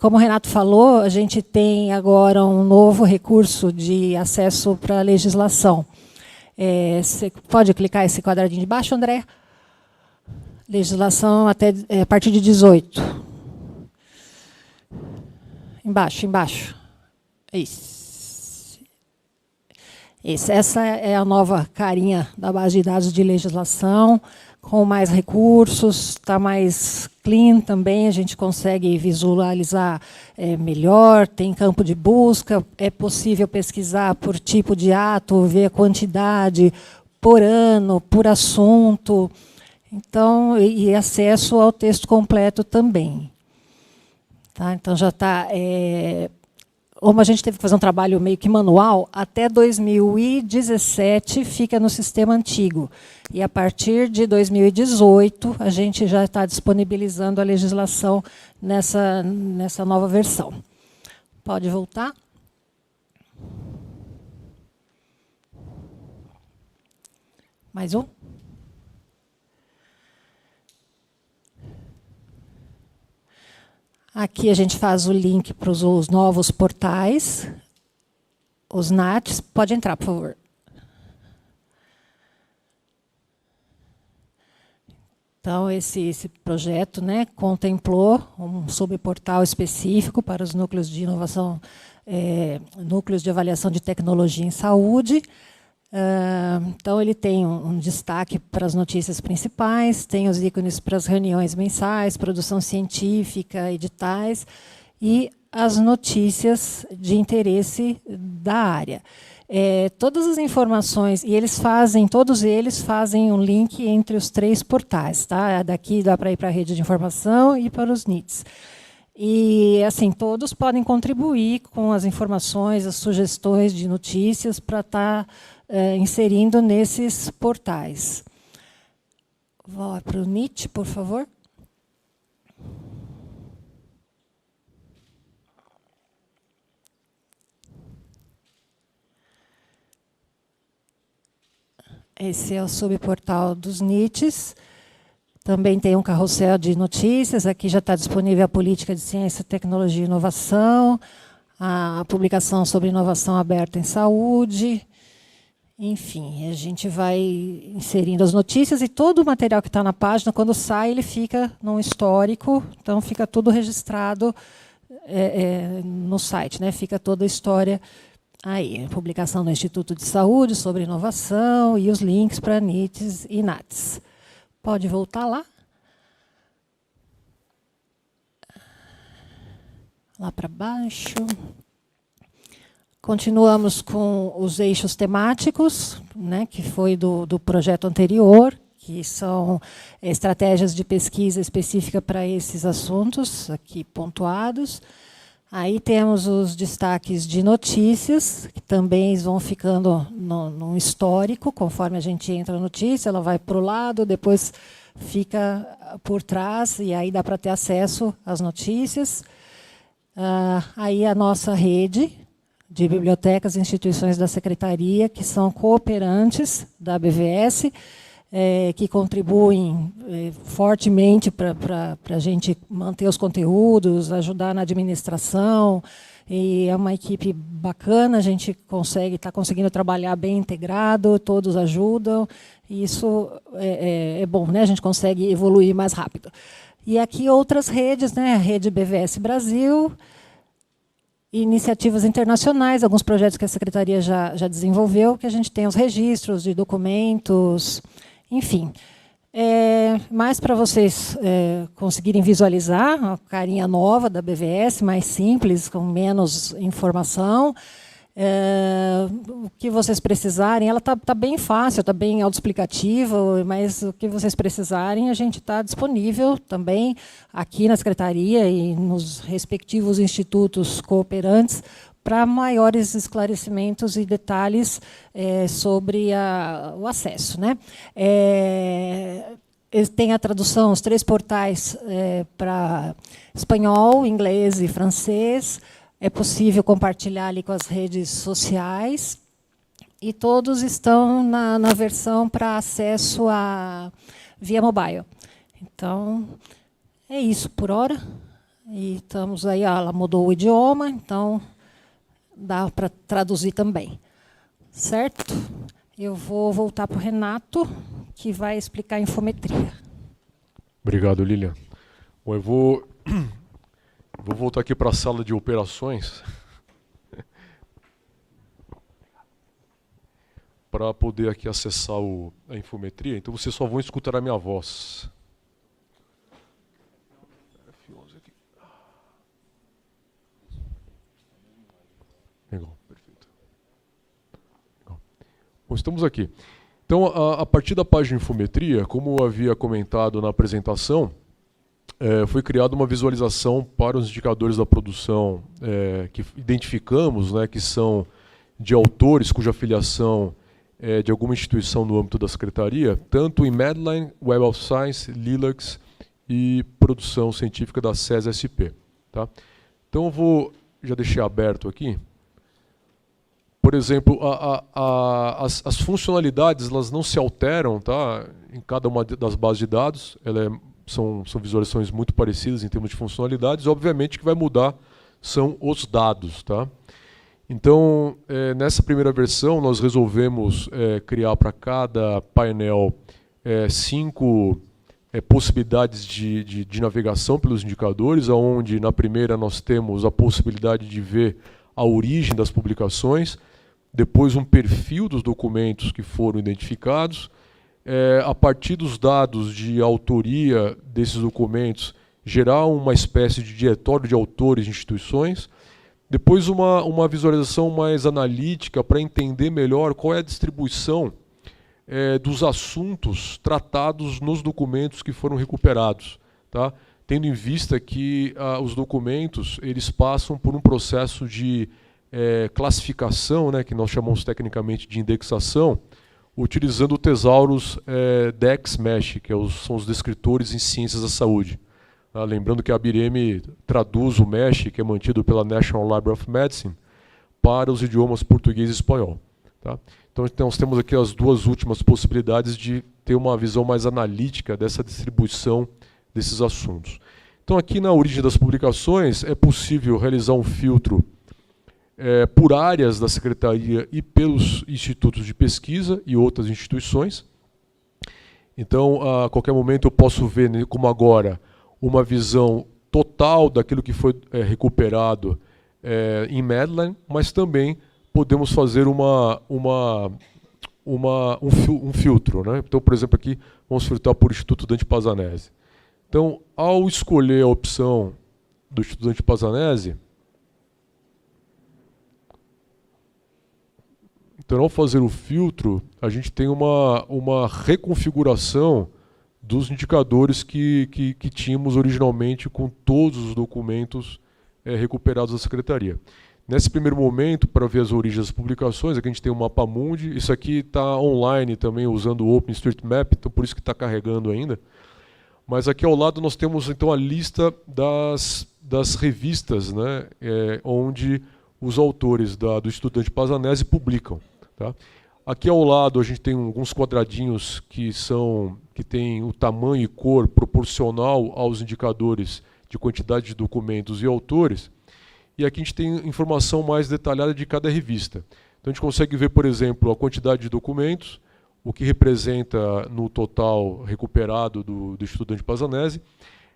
Como o Renato falou, a gente tem agora um novo recurso de acesso para a legislação. Você pode clicar esse quadradinho de baixo, André? Legislação até a partir de 18. Embaixo. Isso. Essa é a nova carinha da base de dados de legislação, com mais recursos, está mais clean também, a gente consegue visualizar melhor, tem campo de busca, é possível pesquisar por tipo de ato, ver a quantidade, por ano, por assunto, então, e acesso ao texto completo também. Tá? Então, já está como a gente teve que fazer um trabalho meio que manual, até 2017 fica no sistema antigo. E a partir de 2018, a gente já está disponibilizando a legislação nessa nova versão. Pode voltar. Mais um. Aqui a gente faz o link para os novos portais, os NATs. Pode entrar, por favor. Então, esse projeto, né, contemplou um subportal específico para os núcleos de inovação, núcleos de avaliação de tecnologia em saúde. Então, ele tem um destaque para as notícias principais, tem os ícones para as reuniões mensais, produção científica, editais e as notícias de interesse da área. Todas as informações, e todos eles fazem um link entre os 3 portais. Tá? Daqui dá para ir para a rede de informação e para os NITs. E, assim, todos podem contribuir com as informações, as sugestões de notícias para estar inserindo nesses portais. Vá para o NIT, por favor. Esse é o subportal dos NITs. Também tem um carrossel de notícias. Aqui já está disponível a política de ciência, tecnologia e inovação, a publicação sobre inovação aberta em saúde. Enfim, a gente vai inserindo as notícias e todo o material que está na página, quando sai, ele fica num histórico, então fica tudo registrado no site, né? Fica toda a história aí. A publicação do Instituto de Saúde sobre inovação e os links para NITs e NATs. Pode voltar lá. Lá para baixo. Continuamos com os eixos temáticos, né, que foi do projeto anterior, que são estratégias de pesquisa específica para esses assuntos, aqui pontuados. Aí temos os destaques de notícias, que também vão ficando no histórico, conforme a gente entra na notícia, ela vai para o lado, depois fica por trás, e aí dá para ter acesso às notícias. Aí a nossa rede de bibliotecas e instituições da Secretaria, que são cooperantes da BVS, que contribuem fortemente para a gente manter os conteúdos, ajudar na administração, e é uma equipe bacana, a gente está conseguindo trabalhar bem integrado, todos ajudam, e isso é bom, né? A gente consegue evoluir mais rápido. E aqui outras redes, né? A rede BVS Brasil, iniciativas internacionais, alguns projetos que a Secretaria já desenvolveu, que a gente tem os registros de documentos, enfim. Mais para vocês conseguirem visualizar a carinha nova da BVS, mais simples, com menos informação. O que vocês precisarem, ela está bem fácil, está bem autoexplicativa, mas o que vocês precisarem, a gente está disponível também aqui na Secretaria e nos respectivos institutos cooperantes para maiores esclarecimentos e detalhes sobre o acesso, né? Tem a tradução, os 3 portais para espanhol, inglês e francês. É possível compartilhar ali com as redes sociais. E todos estão na versão para acesso via mobile. Então, é isso por hora. E estamos aí, ela mudou o idioma, então dá para traduzir também. Certo? Eu vou voltar para o Renato, que vai explicar a infometria. Obrigado, Lilian. Bom, eu vou voltar aqui para a sala de operações para poder aqui acessar a infometria. Então, vocês só vão escutar a minha voz. Legal, perfeito. Legal. Bom, estamos aqui. Então, a partir da página de infometria, como eu havia comentado na apresentação, foi criada uma visualização para os indicadores da produção que identificamos, né, que são de autores cuja filiação é de alguma instituição no âmbito da Secretaria, tanto em Medline, Web of Science, Lilacs e produção científica da SES-SP. Tá? Então eu vou já deixar aberto aqui. Por exemplo, as funcionalidades elas não se alteram, tá? Em cada uma das bases de dados. São visualizações muito parecidas em termos de funcionalidades. Obviamente que vai mudar são os dados. Tá? Então, nessa primeira versão, nós resolvemos criar para cada painel 5 possibilidades de navegação pelos indicadores, onde na primeira nós temos a possibilidade de ver a origem das publicações, depois um perfil dos documentos que foram identificados, a partir dos dados de autoria desses documentos, gerar uma espécie de diretório de autores de instituições, depois uma visualização mais analítica para entender melhor qual é a distribuição dos assuntos tratados nos documentos que foram recuperados, tá? Tendo em vista que os documentos eles passam por um processo de classificação, né, que nós chamamos tecnicamente de indexação, utilizando o Thesaurus DexMesh, que são os descritores em ciências da saúde. Lembrando que a BIREME traduz o MESH, que é mantido pela National Library of Medicine, para os idiomas português e espanhol. Tá? Então nós temos aqui as duas últimas possibilidades de ter uma visão mais analítica dessa distribuição desses assuntos. Então aqui na origem das publicações é possível realizar um filtro por áreas da Secretaria e pelos institutos de pesquisa e outras instituições. Então a qualquer momento eu posso ver, como agora, uma visão total daquilo que foi recuperado em Medline, mas também podemos fazer um filtro. Né? Então, por exemplo, aqui vamos filtrar por Instituto Dante Pazzanese. Então, ao escolher a opção do Instituto Dante Pazzanese, então, ao fazer o filtro, a gente tem uma reconfiguração dos indicadores que tínhamos originalmente com todos os documentos recuperados da Secretaria. Nesse primeiro momento, para ver as origens das publicações, aqui a gente tem o mapa mundi. Isso aqui está online também, usando o OpenStreetMap, então por isso que está carregando ainda. Mas aqui ao lado nós temos então a lista das revistas, né, onde os autores do Instituto Dante Pazzanese publicam. Tá? Aqui ao lado a gente tem alguns quadradinhos que têm o tamanho e cor proporcional aos indicadores de quantidade de documentos e autores. E aqui a gente tem informação mais detalhada de cada revista. Então a gente consegue ver, por exemplo, a quantidade de documentos, o que representa no total recuperado do Instituto Dante Pazzanese.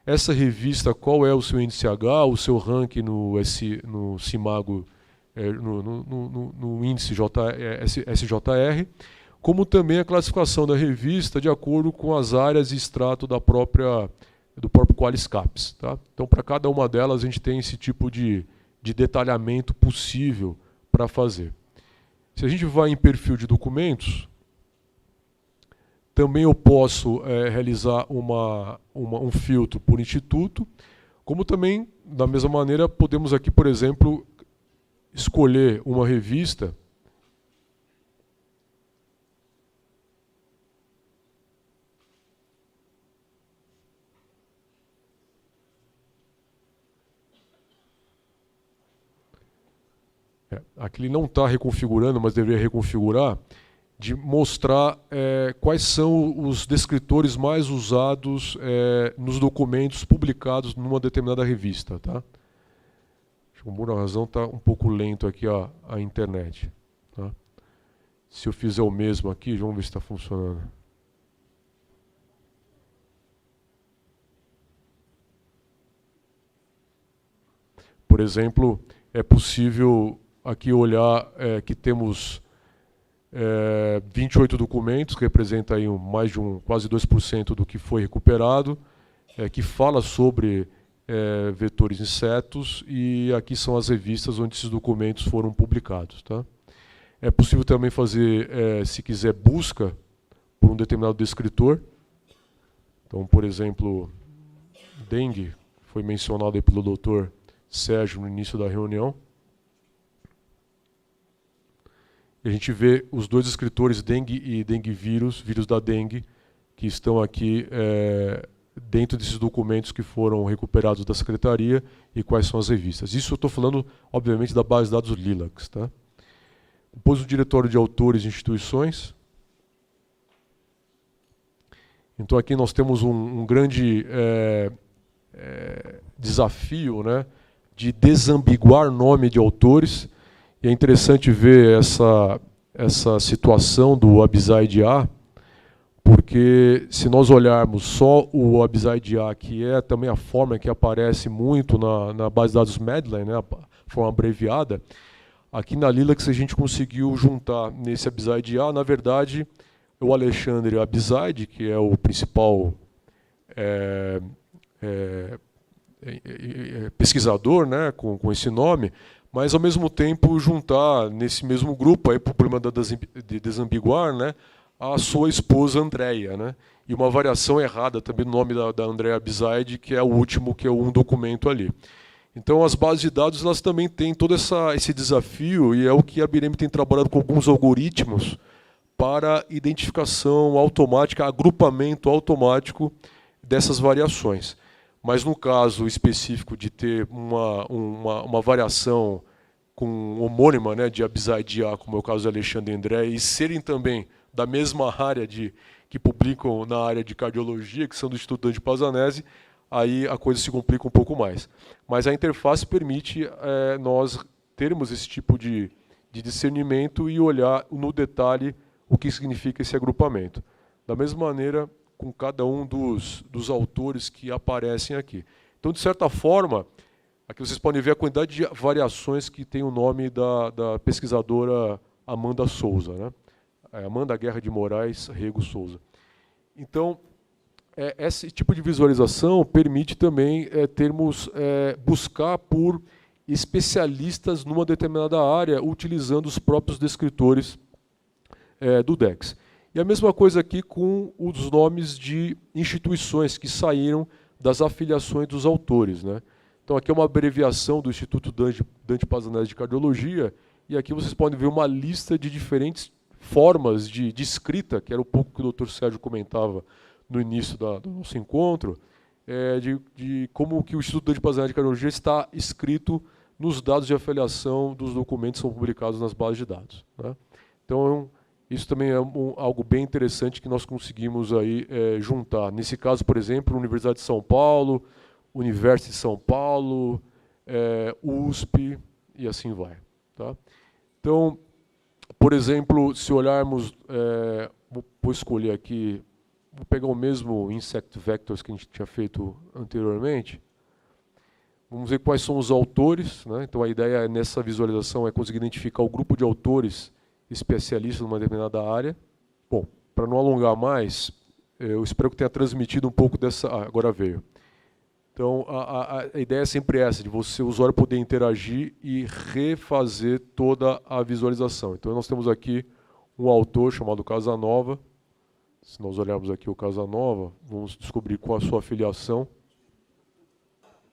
Essa revista, qual é o seu índice H, o seu ranking no CIMAGO, no índice SJR, como também a classificação da revista de acordo com as áreas e extrato do próprio Qualiscaps. Tá? Então, para cada uma delas, a gente tem esse tipo de detalhamento possível para fazer. Se a gente vai em perfil de documentos, também eu posso realizar um filtro por instituto, como também, da mesma maneira, podemos aqui, por exemplo, escolher uma revista aqui ele não está reconfigurando, mas deveria reconfigurar, de mostrar quais são os descritores mais usados nos documentos publicados numa determinada revista. Tá? Acho que por uma razão está um pouco lento aqui a internet. Tá? Se eu fizer o mesmo aqui, vamos ver se está funcionando. Por exemplo, é possível aqui olhar que temos 28 documentos, que representa aí quase 2% do que foi recuperado, que fala sobre vetores insetos, e aqui são as revistas onde esses documentos foram publicados. Tá? É possível também fazer, se quiser, busca por um determinado descritor. Então, por exemplo, dengue, foi mencionado aí pelo Dr. Sérgio no início da reunião. E a gente vê os dois escritores, dengue e dengue vírus da dengue, que estão aqui dentro desses documentos que foram recuperados da Secretaria e quais são as revistas. Isso eu estou falando, obviamente, da base de dados Lilacs. Tá? Depois o diretório de autores e instituições. Então aqui nós temos um grande desafio, né, de desambiguar nome de autores. E é interessante ver essa situação do Abzaid-A, porque se nós olharmos só o Abzaid-A, que é também a forma que aparece muito na base de dados Medline, né, a forma abreviada, aqui na Lilacs a gente conseguiu juntar nesse Abzaid-A, na verdade, o Alexandre Abzaid, que é o principal pesquisador, né, com esse nome, mas ao mesmo tempo juntar nesse mesmo grupo, aí, por problema de desambiguar, né, a sua esposa Andréia, né, e uma variação errada também no nome da Andréia Abzaid, que é o último, que é um documento ali. Então as bases de dados elas também têm todo esse desafio, e é o que a BIREM tem trabalhado com alguns algoritmos para identificação automática, agrupamento automático dessas variações. Mas no caso específico de ter uma variação com homônima, né, de Abzaid-A, como é o caso de Alexandre e André, e serem também da mesma área que publicam na área de cardiologia, que são do Instituto Dante Pazanese, aí a coisa se complica um pouco mais. Mas a interface permite nós termos esse tipo de discernimento e olhar no detalhe o que significa esse agrupamento. Da mesma maneira, com cada um dos autores que aparecem aqui. Então, de certa forma, aqui vocês podem ver a quantidade de variações que tem o nome da pesquisadora Amanda Souza, né? Amanda Guerra de Moraes Rego Souza. Então, esse tipo de visualização permite também buscar por especialistas numa determinada área, utilizando os próprios descritores do DEX. E a mesma coisa aqui com os nomes de instituições que saíram das afiliações dos autores, né? Então aqui é uma abreviação do Instituto Dante Pazanese de Cardiologia, e aqui vocês podem ver uma lista de diferentes formas de escrita, que era um pouco que o Dr. Sérgio comentava no início do nosso encontro, de como que o Instituto Dante Pazanese de Cardiologia está escrito nos dados de afiliação dos documentos que são publicados nas bases de dados, né? Então, isso também é algo bem interessante que nós conseguimos aí, juntar. Nesse caso, por exemplo, Universidade de São Paulo, Universo de São Paulo, USP e assim vai. Tá? Então, por exemplo, se olharmos, vou escolher aqui, vou pegar o mesmo Insect Vectors que a gente tinha feito anteriormente. Vamos ver quais são os autores, né? Então a ideia nessa visualização é conseguir identificar o grupo de autores especialistas numa determinada área. Bom, para não alongar mais, eu espero que tenha transmitido um pouco dessa... agora veio. Então, a ideia é sempre essa, de você, o usuário, poder interagir e refazer toda a visualização. Então, nós temos aqui um autor chamado Casanova. Se nós olharmos aqui o Casanova, vamos descobrir qual a sua afiliação.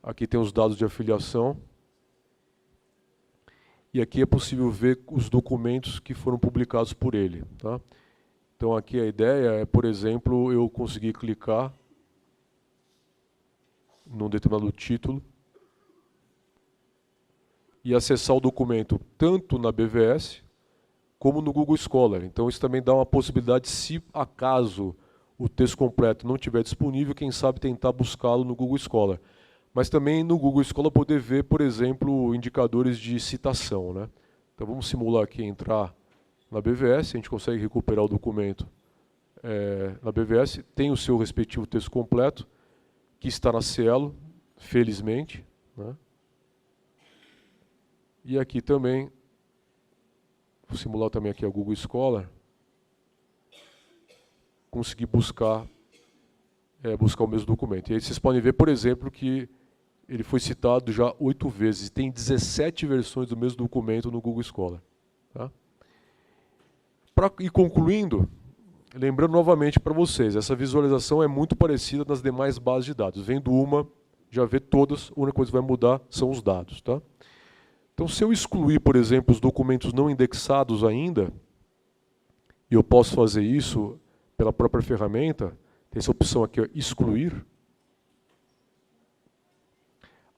Aqui tem os dados de afiliação. E aqui é possível ver os documentos que foram publicados por ele. Tá? Então aqui a ideia é, por exemplo, eu conseguir clicar num determinado título e acessar o documento tanto na BVS como no Google Scholar. Então isso também dá uma possibilidade, se acaso o texto completo não estiver disponível, quem sabe tentar buscá-lo no Google Scholar. Mas também no Google Scholar poder ver, por exemplo, indicadores de citação, né? Então vamos simular aqui, entrar na BVS, a gente consegue recuperar o documento na BVS, tem o seu respectivo texto completo, que está na Cielo, felizmente, né? E aqui também, vou simular também aqui a Google Scholar, conseguir buscar o mesmo documento. E aí vocês podem ver, por exemplo, que ele foi citado já 8 vezes. Tem 17 versões do mesmo documento no Google Scholar. Tá? Para ir concluindo, lembrando novamente para vocês, essa visualização é muito parecida nas demais bases de dados. Vendo uma, já vê todas, a única coisa que vai mudar são os dados. Tá? Então, se eu excluir, por exemplo, os documentos não indexados ainda, e eu posso fazer isso pela própria ferramenta, tem essa opção aqui, ó, excluir,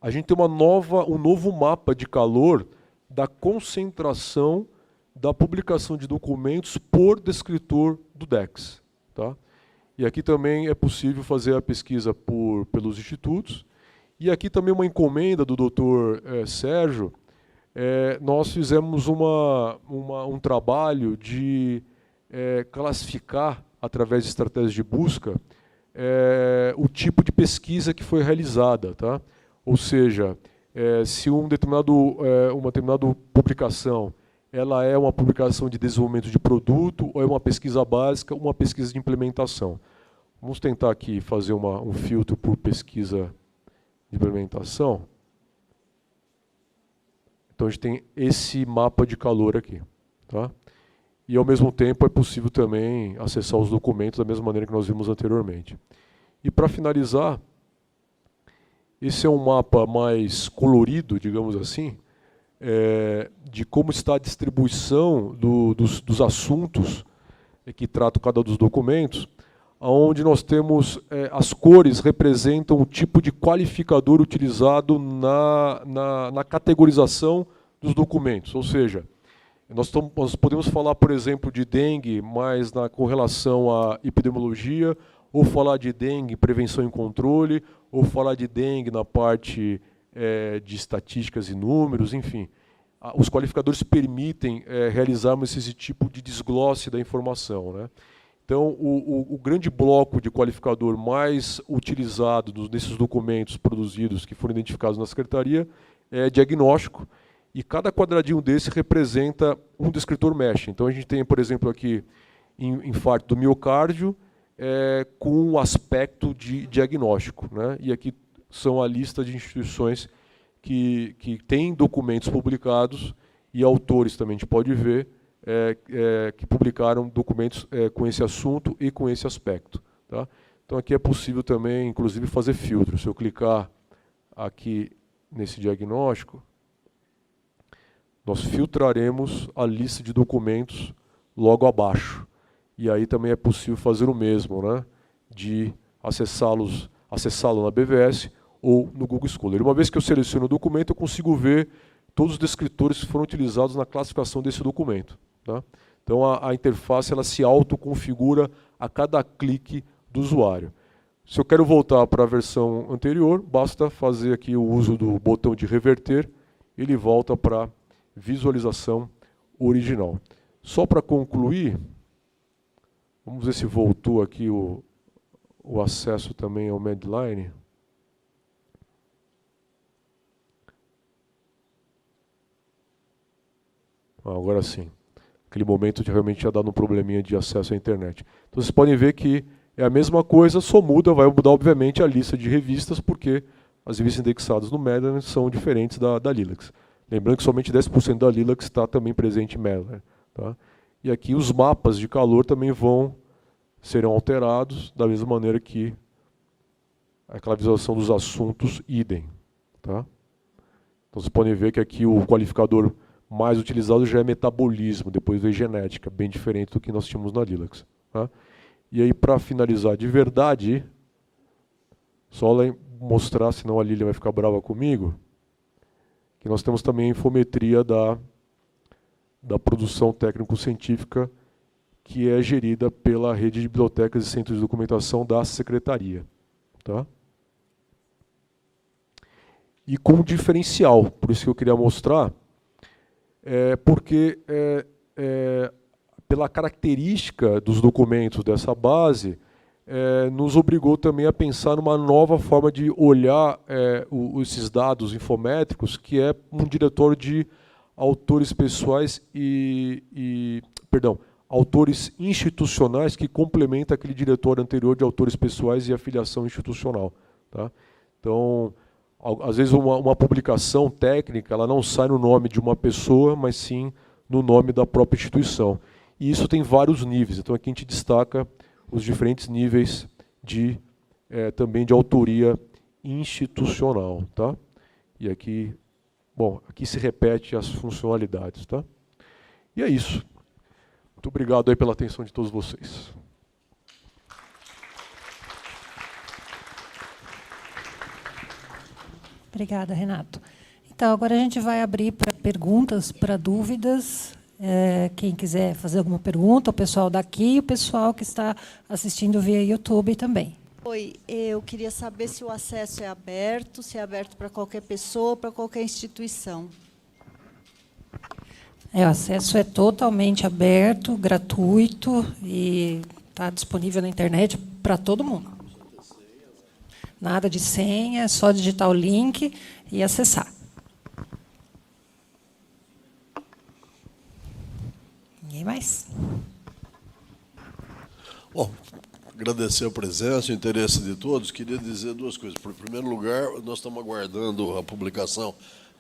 a gente tem um novo mapa de calor da concentração da publicação de documentos por descritor do DEX. Tá? E aqui também é possível fazer a pesquisa pelos institutos. E aqui também uma encomenda do Dr. Sérgio. Nós fizemos um trabalho de classificar, através de estratégias de busca, o tipo de pesquisa que foi realizada. Tá? Ou seja, se uma determinada publicação ela é uma publicação de desenvolvimento de produto, ou é uma pesquisa básica, uma pesquisa de implementação. Vamos tentar aqui fazer um filtro por pesquisa de implementação. Então a gente tem esse mapa de calor aqui. Tá? E ao mesmo tempo é possível também acessar os documentos da mesma maneira que nós vimos anteriormente. E para finalizar, esse é um mapa mais colorido, digamos assim, de como está a distribuição dos assuntos que tratam cada um dos documentos, onde nós temos as cores representam o tipo de qualificador utilizado na categorização dos documentos. Ou seja, nós podemos falar, por exemplo, de dengue, mas com relação à epidemiologia, ou falar de dengue, prevenção e controle, ou falar de dengue na parte de estatísticas e números, enfim. Os qualificadores permitem realizarmos esse tipo de desglosse da informação. Né? Então, o grande bloco de qualificador mais utilizado nesses documentos produzidos que foram identificados na Secretaria é diagnóstico, e cada quadradinho desse representa um descritor MESH. Então, a gente tem, por exemplo, aqui infarto do miocárdio com um aspecto de diagnóstico. Né? E aqui são a lista de instituições que têm documentos publicados, e autores também a gente pode ver, que publicaram documentos com esse assunto e com esse aspecto. Tá? Então aqui é possível também, inclusive, fazer filtro. Se eu clicar aqui nesse diagnóstico, nós filtraremos a lista de documentos logo abaixo. E aí também é possível fazer o mesmo, né? De acessá-lo na BVS ou no Google Scholar. Uma vez que eu seleciono o documento, eu consigo ver todos os descritores que foram utilizados na classificação desse documento. Tá? Então a interface ela se autoconfigura a cada clique do usuário. Se eu quero voltar para a versão anterior, basta fazer aqui o uso do botão de reverter, ele volta para a visualização original. Só para concluir, vamos ver se voltou aqui o acesso também ao Medline. Agora sim. Aquele momento realmente tinha dado um probleminha de acesso à internet. Então vocês podem ver que é a mesma coisa, só vai mudar obviamente a lista de revistas, porque as revistas indexadas no Medline são diferentes da Lilacs. Lembrando que somente 10% da Lilacs está também presente em Medline. Tá? E aqui os mapas de calor também serão alterados, da mesma maneira que aquela visualização dos assuntos idem. Tá? Então vocês podem ver que aqui o qualificador mais utilizado já é metabolismo, depois vem genética, bem diferente do que nós tínhamos na Lilacs. Tá? E aí, para finalizar de verdade, só mostrar, senão a Lilian vai ficar brava comigo, que nós temos também a infometria da produção técnico-científica, que é gerida pela rede de bibliotecas e centros de documentação da Secretaria. Tá? E com um diferencial, por isso que eu queria mostrar, porque pela característica dos documentos dessa base, nos obrigou também a pensar numa nova forma de olhar esses dados infométricos, que é um diretório de autores pessoais autores institucionais que complementa aquele diretório anterior de autores pessoais e afiliação institucional. Tá? Então, às vezes uma publicação técnica ela não sai no nome de uma pessoa, mas sim no nome da própria instituição. E isso tem vários níveis. Então aqui a gente destaca os diferentes níveis também de autoria institucional, tá? E aqui, bom, aqui se repete as funcionalidades, tá? E é isso. Muito obrigado aí pela atenção de todos vocês. Obrigada, Renato. Então, agora a gente vai abrir para perguntas, para dúvidas. Quem quiser fazer alguma pergunta, o pessoal daqui e o pessoal que está assistindo via YouTube também. Oi, eu queria saber se o acesso é aberto, se é aberto para qualquer pessoa, para qualquer instituição. O acesso é totalmente aberto, gratuito e está disponível na internet para todo mundo. Nada de senha, é só digitar o link e acessar. Ninguém mais? Bom, agradecer a presença, o interesse de todos. Queria dizer duas coisas. Em primeiro lugar, nós estamos aguardando a publicação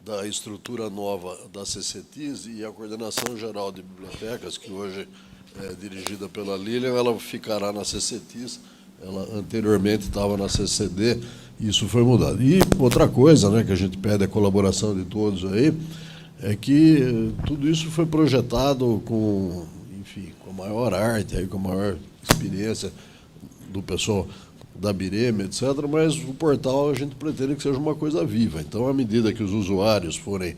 da estrutura nova da CCTIS e a Coordenação Geral de Bibliotecas, que hoje é dirigida pela Lilian, ela ficará na CCTIS. Ela anteriormente estava na CCD, e isso foi mudado. E outra coisa, né, que a gente pede a colaboração de todos aí, é que tudo isso foi projetado com, enfim, com a maior arte, aí, com a maior experiência do pessoal da Bireme, etc., mas o portal a gente pretende que seja uma coisa viva. Então, à medida que os usuários forem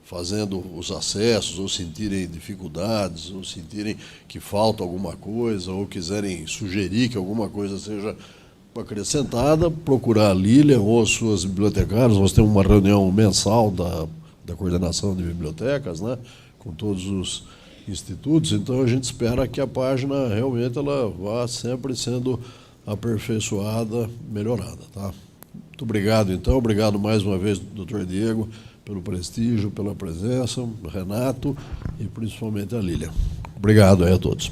fazendo os acessos, ou sentirem dificuldades, ou sentirem que falta alguma coisa, ou quiserem sugerir que alguma coisa seja acrescentada, procurar a Lilian ou as suas bibliotecárias. Nós temos uma reunião mensal da coordenação de bibliotecas, né, com todos os institutos, então a gente espera que a página realmente ela vá sempre sendo aperfeiçoada, melhorada. Tá? Muito obrigado, então. Obrigado mais uma vez, doutor Diego, pelo prestígio, pela presença, Renato e principalmente a Lilian. Obrigado aí a todos.